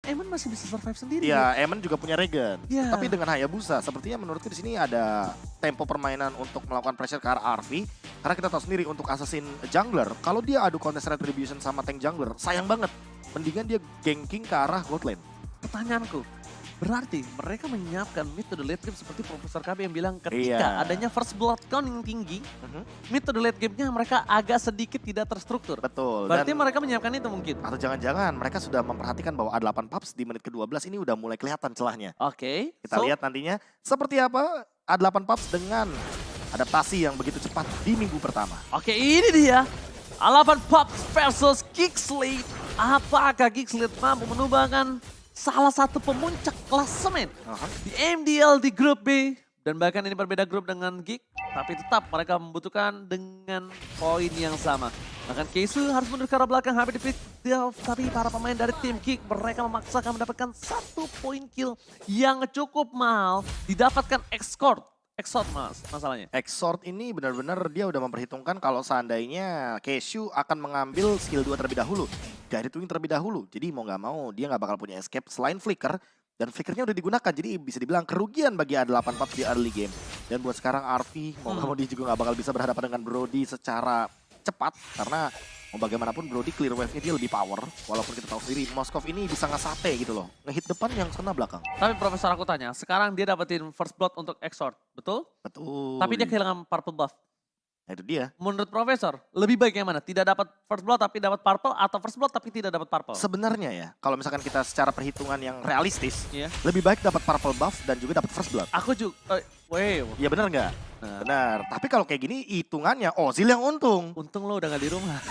Eamon masih bisa survive sendiri. Iya, Eamon juga punya regen. Iya. Tapi dengan Hayabusa, sepertinya menurutku di sini ada tempo permainan untuk melakukan pressure ke arah RV. Karena kita tahu sendiri untuk assassin jungler, kalau dia adu contest retribution sama tank jungler, sayang banget. Mendingan dia ganking ke arah gold lane. Pertanyaanku, berarti mereka menyiapkan mid to the late game seperti Profesor KB yang bilang ketika Iya. adanya first blood count yang tinggi, mid to the late game-nya mereka agak sedikit tidak terstruktur. Betul. Berarti Dan mereka menyiapkan itu mungkin. atau jangan-jangan mereka sudah memperhatikan bahwa A8 Pups di menit ke-12 ini udah mulai kelihatan celahnya. Oke. Kita lihat nantinya seperti apa A8 Pups dengan adaptasi yang begitu cepat di minggu pertama. Oke, ini dia. Alapan Pops versus Geekslate. Apakah Geekslate mampu menumbangkan salah satu pemuncak klasemen di MDL di grup B? Dan bahkan ini berbeda grup dengan Geek, tapi tetap mereka membutuhkan dengan poin yang sama. Bahkan Keisu harus mundur ke arah belakang, hampir di tapi para pemain dari tim Geek mereka memaksakan mendapatkan 1 poin kill yang cukup mahal, didapatkan escort mas masalahnya. Exort ini benar-benar dia udah memperhitungkan kalau seandainya Keshu akan mengambil skill 2 terlebih dahulu. Guided Wing terlebih dahulu. Jadi mau nggak mau dia nggak bakal punya escape selain Flicker. Dan Flickernya udah digunakan, jadi bisa dibilang kerugian bagi A8 Pups di early game. Dan buat sekarang RV, mau nggak mau dia juga nggak bakal bisa berhadapan dengan Brody secara cepat. Karena mau bagaimanapun Brody clear wave-nya dia lebih power. Walaupun kita tahu sendiri Moskov ini bisa nge-sate gitu loh. Ngehit depan yang kena belakang. Tapi Profesor aku tanya, sekarang dia dapetin first blood untuk Exort, betul? Betul. Tapi dia kehilangan purple buff. Nah, itu dia. Menurut Profesor, lebih baik yang mana? Tidak dapat first blood tapi dapat purple atau first blood tapi tidak dapat purple? Sebenarnya ya, kalau misalkan kita secara perhitungan yang realistis, Iya. lebih baik dapat purple buff dan juga dapat first blood. Aku juga, Iya benar nggak? Nah. Benar. Tapi kalau kayak gini hitungannya Ozil yang untung. untung lo udah gak di rumah.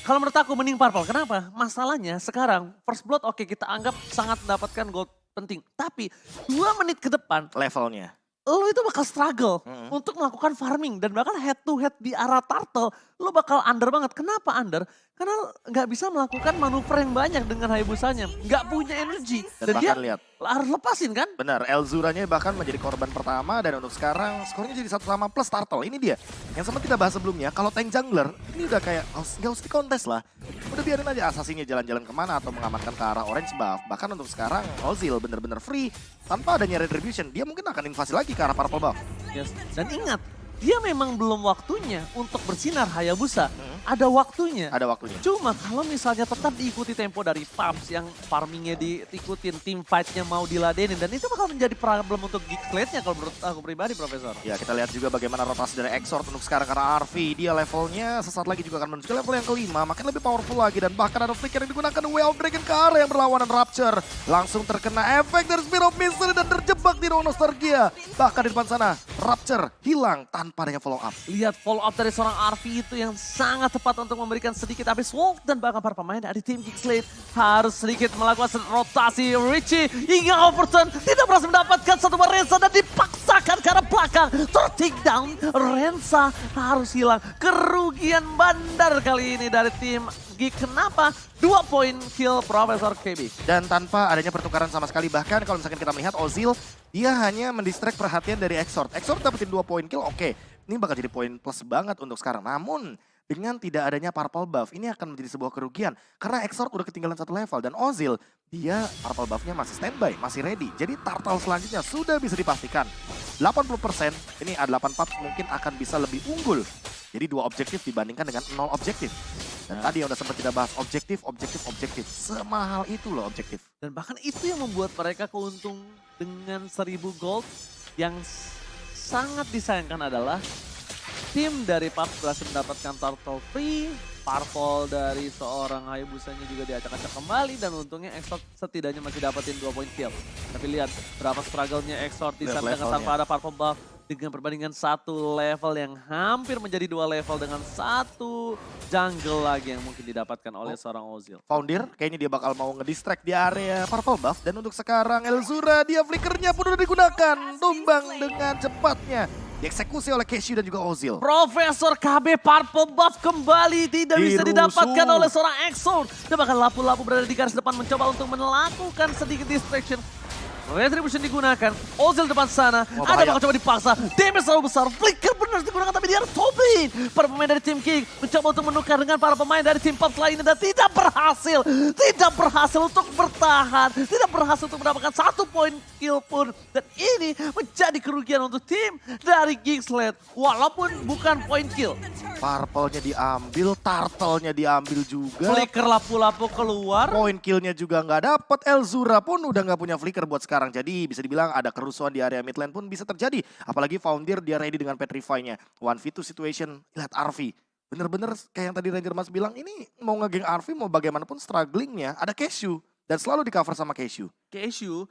Kalau menurut aku mending purple, kenapa? Masalahnya sekarang first blood oke kita anggap sangat mendapatkan gold penting. Tapi 2 menit ke depan, Levelnya. lo itu bakal struggle untuk melakukan farming. Dan bahkan head to head di arah turtle, lo bakal under banget. Kenapa under? Karena nggak bisa melakukan manuver yang banyak dengan Hayabusanya. Nggak punya energi. Dan Dan dia bahkan lihat. harus lepasin kan? Benar, Elzuranya bahkan menjadi korban pertama dan untuk sekarang skornya jadi 1-1 plus turtle. Ini dia. Yang sempat kita bahas sebelumnya, kalau tank jungler ini udah kayak nggak usah dikontes lah. Udah biarin aja asasinya jalan-jalan kemana atau mengamankan ke arah orange buff. Bahkan untuk sekarang Ozil bener-bener free. Tanpa adanya retribution, dia mungkin akan invasi lagi ke arah purple buff. Yes. Dan ingat, dia memang belum waktunya untuk bersinar Hayabusa. Ada waktunya. Ada waktunya. Cuma kalau misalnya tetap diikuti tempo dari Pups yang farmingnya diikutin, team fight-nya mau diladenin. Dan itu bakal menjadi problem untuk Geekslate-nya kalau menurut aku pribadi, Profesor. Ya kita lihat juga bagaimana rotasi dari Exort untuk sekarang karena RV. Dia levelnya sesaat lagi juga akan menuju ke level yang kelima. Makin lebih powerful lagi dan bahkan ada flicker yang digunakan Way of Dragon ke arah yang berlawanan Rapture. Langsung terkena efek dari Spear of Mystery dan terjebak di ruang nostalgia. Bahkan di depan sana Rapture hilang tanpa adanya follow up. Lihat follow up dari seorang RV itu yang sangat tepat untuk memberikan sedikit habis Wolf dan bahkan para pemain dari tim Geekslate harus sedikit melakukan rotasi. Richie hingga Overton tidak berhasil mendapatkan satu Rensa dan dipaksakan ke arah belakang. Take down, Rensa harus hilang. Kerugian bandar kali ini dari tim Geek. Kenapa? 2 poin kill Profesor KB. Dan tanpa adanya pertukaran sama sekali. Bahkan kalau misalkan kita melihat Ozil, dia hanya mendistract perhatian dari Exort. Exort dapetin 2 poin kill, oke. Ini bakal jadi poin plus banget untuk sekarang. Namun dengan tidak adanya purple buff, ini akan menjadi sebuah kerugian. Karena Exort udah ketinggalan 1 level dan Ozil, dia purple buffnya masih standby, masih ready. Jadi turtle selanjutnya sudah bisa dipastikan. 80% ini A8 Pups mungkin akan bisa lebih unggul. Jadi 2 objektif dibandingkan dengan 0 objektif. Dan tadi yang udah sempat kita bahas, objektif. Semahal itu loh objektif. Dan bahkan itu yang membuat mereka keuntung dengan 1000 gold. Yang sangat disayangkan adalah tim dari Pups berhasil mendapatkan turtle free. Purple dari seorang Hayabusanya juga diacak-acak kembali. Dan untungnya Exort setidaknya masih dapetin 2 poin kill. Tapi lihat berapa struggle-nya Exort di saat dengan tanpa ada purple buff. Dengan perbandingan 1 level yang hampir menjadi 2 level dengan 1 jungle lagi yang mungkin didapatkan oleh seorang Ozil. Foundir kayaknya dia bakal mau ngedistract di area purple buff. Dan untuk sekarang Elzura, dia flickernya pun udah digunakan. Tumbang dengan cepatnya. Dieksekusi oleh Keshu dan juga Ozil. Profesor KB purple buff kembali tidak bisa Dirusuh. didapatkan oleh seorang Exort. Dia bahkan lapu-lapu berada di garis depan mencoba untuk melakukan sedikit distraction. Retribution digunakan, Ozil depan sana, Wah, ada bahaya. bakal coba dipaksa, damage terlalu besar, flicker benar digunakan tapi dia harus topin. Para pemain dari tim King mencoba untuk menukar dengan para pemain dari tim Pups lainnya dan tidak berhasil untuk bertahan. bertahan, tidak berhasil untuk mendapatkan 1 poin kill pun. Dan ini menjadi kerugian untuk tim dari Geeksled, walaupun bukan poin kill. Purple-nya diambil, Turtle-nya diambil juga. Flicker lapu-lapu keluar. Poin kill-nya juga nggak dapet. Elzura pun udah nggak punya flicker buat sekarang. Jadi bisa dibilang ada kerusuhan di area mid lane pun bisa terjadi. Apalagi Foundir dia ready dengan Petrify-nya. 1v2 situation, lihat Arvi. Bener-bener kayak yang tadi Ranger Mas bilang, ini mau ngegeng Arvi mau bagaimanapun strugglingnya. Ada Cashew dan selalu di cover sama Cashew. Cashew,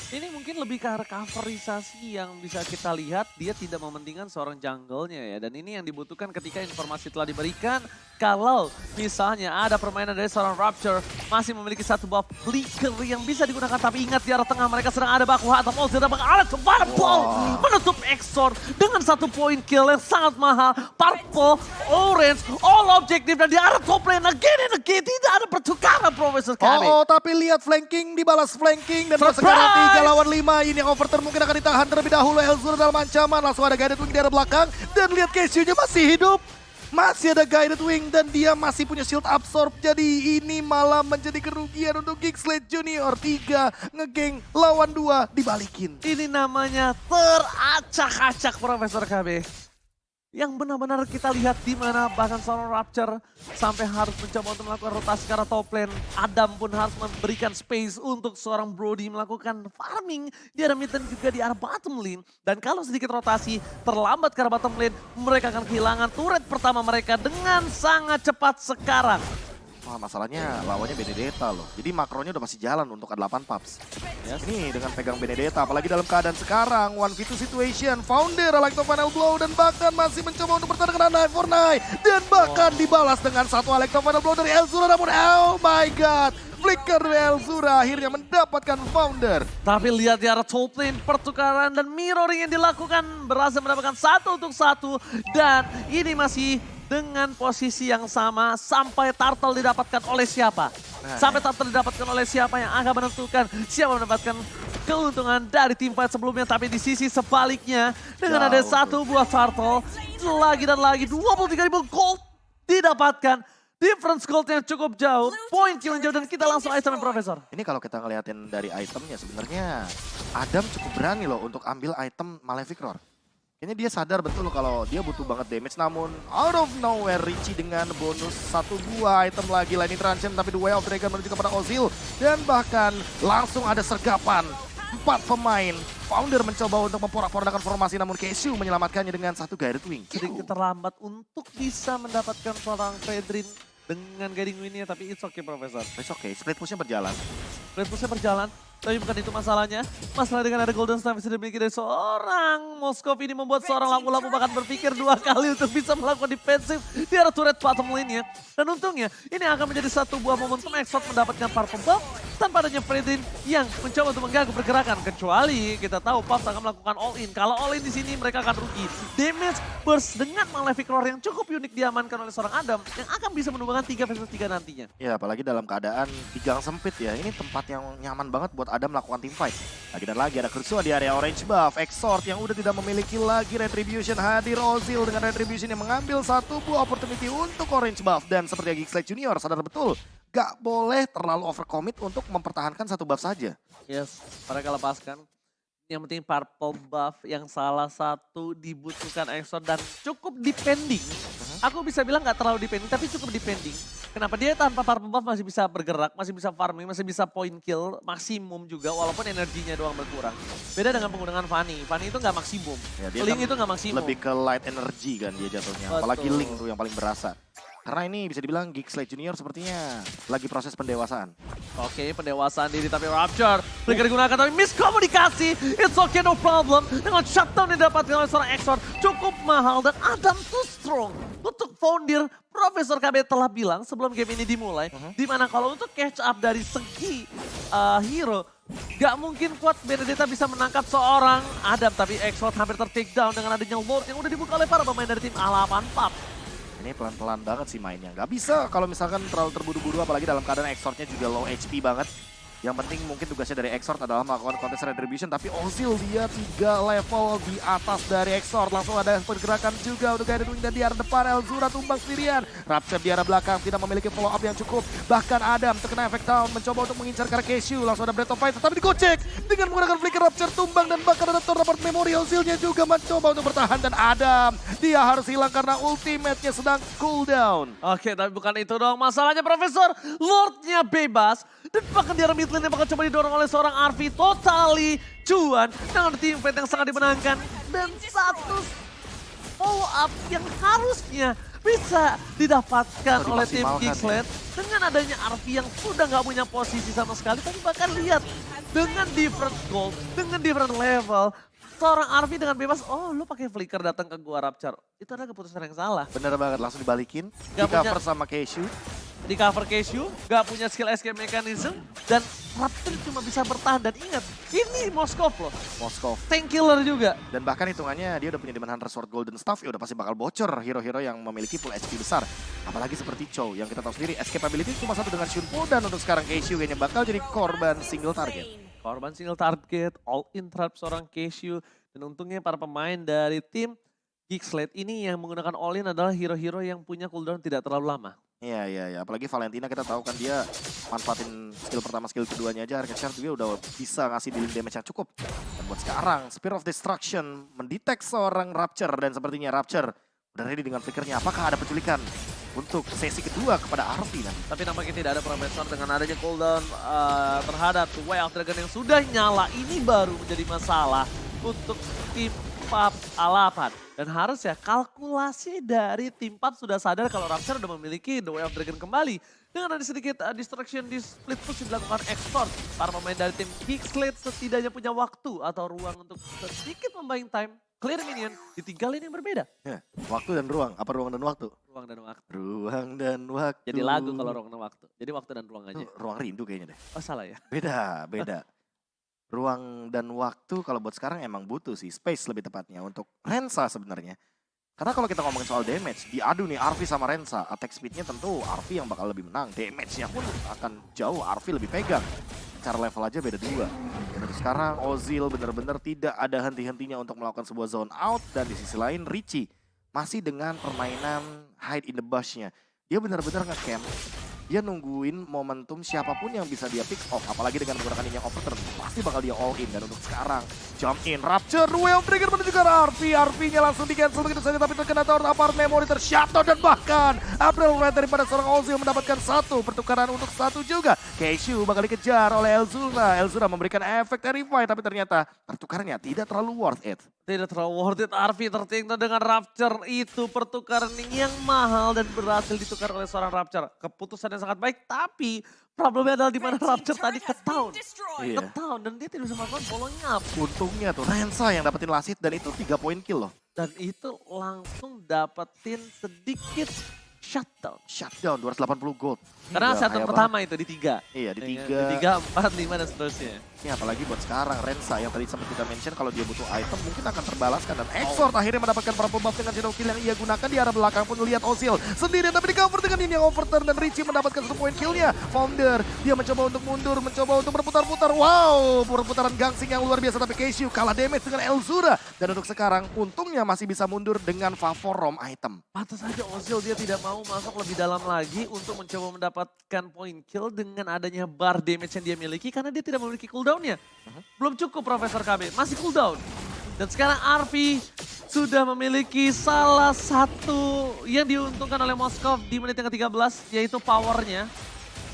ini mungkin lebih ke arah coverisasi yang bisa kita lihat. Dia tidak mementingkan seorang jungle-nya ya. Dan ini yang dibutuhkan ketika informasi telah diberikan. Kalau misalnya ada permainan dari seorang Rapture, masih memiliki satu buff flicker yang bisa digunakan. Tapi ingat di arah tengah mereka sedang ada baku hantam. Oh, sudah bakal Alex Purple menutup Exor dengan 1 poin kill yang sangat mahal. Purple, Orange, all objektif. Dan di arah top lane again and again. Tidak ada pertukaran Profesor Kami. Oh, tapi lihat flanking, dibalas flanking. Dan Surprise! sekarang 3 lawan 5. Ini yang overturn mungkin akan ditahan terlebih dahulu. Elzura dalam ancaman. Langsung ada Guided Wing di arah belakang. Dan lihat Cashew-nya masih hidup. Masih ada Guided Wing dan dia masih punya shield absorb. Jadi ini malah menjadi kerugian untuk Geeksled Junior. 3 ngegeng lawan 2 dibalikin. Ini namanya teracak-acak Profesor KB. Yang benar-benar kita lihat di mana bahkan seorang Rapture sampai harus mencoba untuk melakukan rotasi ke arah top lane. Adam pun harus memberikan space untuk seorang Brody melakukan farming di arah mid lane juga di arah bottom lane. Dan kalau sedikit rotasi terlambat ke arah bottom lane, mereka akan kehilangan turret pertama mereka dengan sangat cepat sekarang. Wah, masalahnya lawannya Benedetta loh. Jadi makronya udah masih jalan untuk A8 Paps. Yes. Ini dengan pegang Benedetta, apalagi dalam keadaan sekarang 1v2 situation, Founder, Electro Final Blow dan bahkan masih mencoba untuk bertahan dengan Knife for Knife. Dan bahkan dibalas dengan satu Electro Final Blow dari Elzura, namun oh my god. Flicker dari Elzura akhirnya mendapatkan Founder. Tapi lihat di arah top lane, pertukaran dan mirroring yang dilakukan berhasil mendapatkan 1 untuk 1. Dan ini masih dengan posisi yang sama sampai Turtle didapatkan oleh siapa. Sampai Turtle didapatkan oleh siapa yang akan menentukan siapa mendapatkan keuntungan dari tim fight sebelumnya. Tapi di sisi sebaliknya dengan ada satu buah Turtle lagi dan lagi 23.000 gold didapatkan. Difference gold yang cukup jauh, poin kill yang jauh dan kita langsung item Profesor. Ini kalau kita ngeliatin dari itemnya sebenarnya Adam cukup berani loh untuk ambil item Malefic Roar. Kayaknya dia sadar betul kalau dia butuh banget damage, namun out of nowhere Richie dengan bonus 1 buah item lagi Lightning Transcend, tapi The Way of Dragon menuju kepada Ozil. Dan bahkan langsung ada sergapan 4 pemain. Founder mencoba untuk memporak-porandakan formasi, namun Cashew menyelamatkannya dengan 1 Guided Wing. Sedikit terlambat untuk bisa mendapatkan seorang Fedrin dengan guiding win-nya, tapi it's okay Profesor. It's okay, split push-nya berjalan. Split push-nya berjalan, tapi bukan itu masalahnya. Masalah dengan ada Golden Staff yang dimiliki dari seorang Moskov ini membuat seorang lapu-lapu bahkan berpikir 2 kali untuk bisa melakukan defensif di arah turret bottom lane-nya. Dan untungnya ini akan menjadi satu buah momentum Exort mendapatkan purple buff tanpa adanya Fredrin yang mencoba untuk mengganggu pergerakan. Kecuali kita tahu Pups akan melakukan all-in. Kalau all-in di sini mereka akan rugi. Damage burst dengan Malefic Roar yang cukup unik diamankan oleh seorang Adam yang akan bisa menumbangkan 3 versus 3 nantinya. Ya apalagi dalam keadaan di gang sempit ya. Ini tempat yang nyaman banget buat Adam melakukan team fight. Lagi dan lagi ada kerusuhan di area orange buff. Exort yang udah tidak memiliki lagi Retribution. Hadir Ozil dengan Retribution yang mengambil satu buah opportunity untuk orange buff. Dan seperti Geeksled Junior sadar betul gak boleh terlalu overcommit untuk mempertahankan satu buff saja. Yes, mereka lepaskan. Yang penting purple buff yang salah satu dibutuhkan Exort dan cukup depending. Aku bisa bilang gak terlalu depending tapi cukup depending. Kenapa dia tanpa purple buff masih bisa bergerak, masih bisa farming, masih bisa point kill maksimum juga walaupun energinya doang berkurang. Beda dengan penggunaan Fanny. Fanny itu gak maksimum. Ya, dia Link kan itu gak maksimum. lebih ke light energy kan dia jatuhnya. Betul. Apalagi Link tuh yang paling berasa. Karena ini bisa dibilang Geeksled Junior sepertinya lagi proses pendewasaan. Oke, pendewasaan diri tapi Rapture. Flicker digunakan tapi miskomunikasi. It's okay, no problem. Dengan shutdown yang didapatkan oleh seorang Exort cukup mahal dan Adam too strong. Untuk Founder, Profesor KB telah bilang sebelum game ini dimulai. Dimana kalau untuk catch up dari segi hero, gak mungkin kuat Benedetta bisa menangkap seorang Adam. Tapi Exort hampir ter-take down dengan adanya Lord yang udah dibuka oleh para pemain dari tim A8 Pub. Ini pelan-pelan banget sih mainnya. Gak bisa kalau misalkan terlalu terburu-buru apalagi dalam keadaan Exortnya juga low HP banget. Yang penting mungkin tugasnya dari Exort adalah melakukan contest retribution. Tapi Ozil dia 3 level di atas dari Exort. Langsung ada pergerakan juga untuk Guided Wing dan di arah depan Elzura tumbang sendirian. Rapture di arah belakang tidak memiliki follow up yang cukup. Bahkan Adam terkena efek down mencoba untuk mengincar ke arah Keshu. Langsung ada Breath of Fire tetapi digocek dengan menggunakan flicker. Rapture tumbang dan bahkan ada Tornaport Memory. Ozilnya juga mencoba untuk bertahan dan Adam dia harus hilang karena ultimate-nya sedang cooldown. Oke, tapi bukan itu dong masalahnya Profesor. Lordnya bebas. Dan bahkan di arah mid lane yang bakal coba didorong oleh seorang RV. Totally cuan dengan team fight yang sangat dimenangkan. Dan satu follow up yang harusnya bisa didapatkan oleh tim Geeksled. Dengan adanya RV yang sudah nggak punya posisi sama sekali. Tapi bahkan lihat dengan different goal, dengan different level. Seorang RV dengan bebas, oh lu pakai flicker datang ke gua Rapture. Itu adalah keputusan yang salah. Bener banget, langsung dibalikin. Di Gak cover punya- sama Keshu. Di cover Keshu, gak punya skill escape mechanism, dan Raptor cuma bisa bertahan. Dan ingat, ini Moskov loh, Moskov. tank killer juga. Dan bahkan hitungannya dia udah punya Demon Hunter Sword Golden Staff, ya udah pasti bakal bocor hero-hero yang memiliki full HP besar. Apalagi seperti Chow, yang kita tahu sendiri escape ability cuma satu dengan Shunpo, dan untuk sekarang Keshu kayaknya bakal jadi korban single target. Korban single target, all in trap seorang Keshu. Dan untungnya para pemain dari tim Geeksled ini yang menggunakan all in adalah hero-hero yang punya cooldown tidak terlalu lama. Iya. Apalagi Valentina kita tahu kan dia manfaatin skill pertama, skill keduanya aja. Arcade Shard juga udah bisa ngasih dealing damage yang cukup. Dan buat sekarang, Spear of Destruction mendetek seorang Rapture. Dan sepertinya Rapture udah ready dengan flickernya. Apakah ada penculikan untuk sesi kedua kepada Arvi nanti? Tapi nampaknya tidak ada Profesor dengan adanya cooldown terhadap Way of Dragon yang sudah nyala. Ini baru menjadi masalah untuk tim PUBG A8. Dan harusnya kalkulasi dari tim PUBG sudah sadar kalau Rapture sudah memiliki The Way of Dragon kembali. Dengan ada sedikit distraction di split push yang dilakukan Exort. Para pemain dari tim Geeksled setidaknya punya waktu atau ruang untuk sedikit membuying time. Clear minion di 3 lane yang berbeda. Ya, waktu dan ruang. Apa ruang dan waktu? Ruang dan waktu. Ruang dan waktu. Jadi lagu kalau ruang dan waktu. Jadi waktu dan ruang aja. Itu ruang rindu kayaknya deh. Oh salah ya? Beda. Ruang dan waktu kalau buat sekarang emang butuh sih, space lebih tepatnya untuk Rensa sebenarnya. Karena kalau kita ngomongin soal damage, diadu nih Arvi sama Rensa, attack speednya tentu Arvi yang bakal lebih menang. Damage-nya pun akan jauh, Arvi lebih pegang. Cara level aja beda 2. Dan untuk sekarang Ozil benar-benar tidak ada henti-hentinya untuk melakukan sebuah zone out. Dan di sisi lain Richie masih dengan permainan hide in the bush-nya. Dia benar-benar nge-camp. Dia nungguin momentum siapapun yang bisa dia pick off. Apalagi dengan menggunakan yang overturn. Pasti bakal dia all in. Dan untuk sekarang, jump in. Rapture, Way of Dragon menuju ke RV. RV-nya langsung di-cancel begitu saja. Tapi terkena Tornaport Memory tershutdown. Dan bahkan, April Red daripada seorang Ozil mendapatkan 1. Pertukaran untuk 1 juga. Keshu bakal dikejar oleh Elzura. Elzura memberikan efek Terrify. Tapi ternyata pertukarannya tidak terlalu worth it. Tidak terlalu worth it. RV tertinggal dengan Rapture. Itu pertukaran yang mahal dan berhasil ditukar oleh seorang Rapture. Keputusan yang sangat baik, tapi problemnya adalah di mana Rapture tadi ketaun. Iya. Ketaun dan dia tidak bisa melakukan following up. Untungnya tuh Rensa yang dapetin last hit dan itu 3 poin kill loh. Dan itu langsung dapetin sedikit shutdown. Shutdown 280 gold. Karena Gila, shutdown kaya pertama itu di 3. Iya di Di 3. 3, 4, 5 dan seterusnya. Ini apalagi buat sekarang Rensa yang tadi sempat kita mention kalau dia butuh item mungkin akan terbalaskan. Dan Exort akhirnya mendapatkan purple buff dengan shadow kill yang ia gunakan. Di arah belakang pun lihat Ozil sendirian tapi di cover dengan ini yang overturn. Dan Richie mendapatkan 1 poin killnya. Founder dia mencoba untuk mundur, mencoba untuk berputar-putar. Wow, perputaran gangsing yang luar biasa. Tapi Keshu kalah damage dengan Elzura. Dan untuk sekarang untungnya masih bisa mundur dengan favor rom item. Pantas saja Ozil dia tidak mau masuk lebih dalam lagi untuk mencoba mendapatkan point kill dengan adanya bar damage yang dia miliki karena dia tidak memiliki cooldownnya. Belum cukup Profesor KB, masih cooldown. Dan sekarang RV sudah memiliki salah satu yang diuntungkan oleh Moskov di menit yang ke-13 yaitu powernya.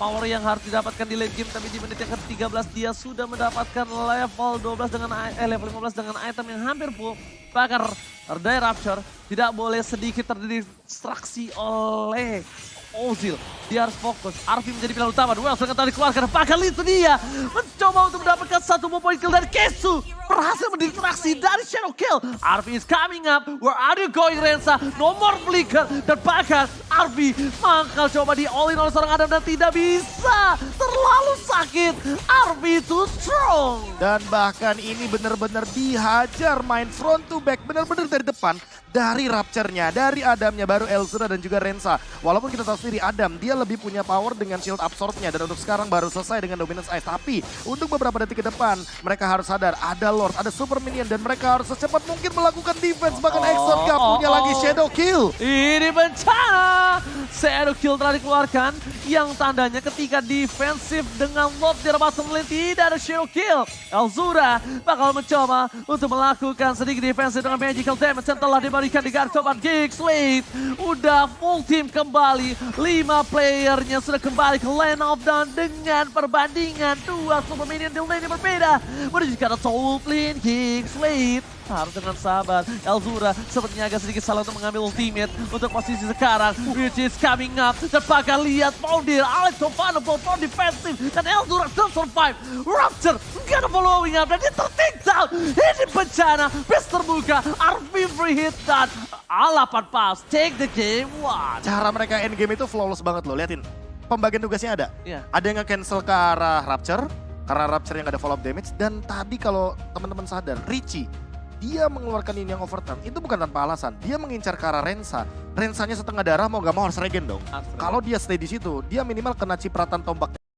Power yang harus didapatkan di late game tapi di menit yang ke-13 dia sudah mendapatkan level 12 dengan level 15 dengan item yang hampir full. Bahkan Erdai Rapture tidak boleh sedikit terdistraksi oleh Ozil. Dia harus fokus. Arvi menjadi pilihan utama. Duel dengan tadi keluarkan. Bahkan itu dia mencoba untuk mendapatkan 1 poin kill dari Keshu. berhasil mendistraksi dari Shadow Kill. Arby is coming up, where are you going Rensa? Nomor flicker dan bahkan Arby mangkal coba di all in oleh seorang Adam dan tidak bisa. Terlalu sakit, Arby too strong. Dan bahkan ini benar-benar dihajar main front to back, benar-benar dari depan. Dari Rapture-nya, dari Adamnya, baru Elzura dan juga Rensa. Walaupun kita tahu sendiri Adam, dia lebih punya power dengan shield absorb-nya. Dan untuk sekarang baru selesai dengan Dominance Ice. Tapi untuk beberapa detik ke depan, mereka harus sadar ada Lord, ada Super Minion. Dan mereka harus secepat mungkin melakukan defense. Bahkan Exort gak punya lagi Shadow Kill. Ini bencana. Shadow Kill telah dikeluarkan. Yang tandanya ketika defensif dengan Lord di bottom lane tidak ada Shadow Kill. Elzura bakal mencoba untuk melakukan sedikit defensif dengan magical damage yang telah diberikan di Garkoban Geeks Lead. Udah full team kembali. 5 playernya sudah kembali ke lane of down dengan perbandingan 2 super minion di lane yang berbeda. Menuju ke arah top lane Geeks Lead. Harus dengan sabar. Elzura sepertinya agak sedikit salah untuk mengambil ultimate untuk posisi sekarang. Which is coming up. Dan bakal lihat Pondir. Alex Sofano for defensive. Dan Elzura still survive. Rapture gonna following up. Dan dia ter-take down. Ini bencana. Base terbuka. RV free hit dan Alapan Pass. Take the game one. Cara mereka endgame itu flawless banget loh. Liatin, pembagian tugasnya ada. Iya. Ada yang nge-cancel ke arah Rapture. Karena Rapture yang ada follow up damage. Dan tadi kalau teman-teman sadar, Richie dia mengeluarkan ini yang overturn, itu bukan tanpa alasan. Dia mengincar ke arah Rensa. Rensanya setengah darah mau gak mau harus regen dong. Kalau dia stay di situ, dia minimal kena cipratan tombak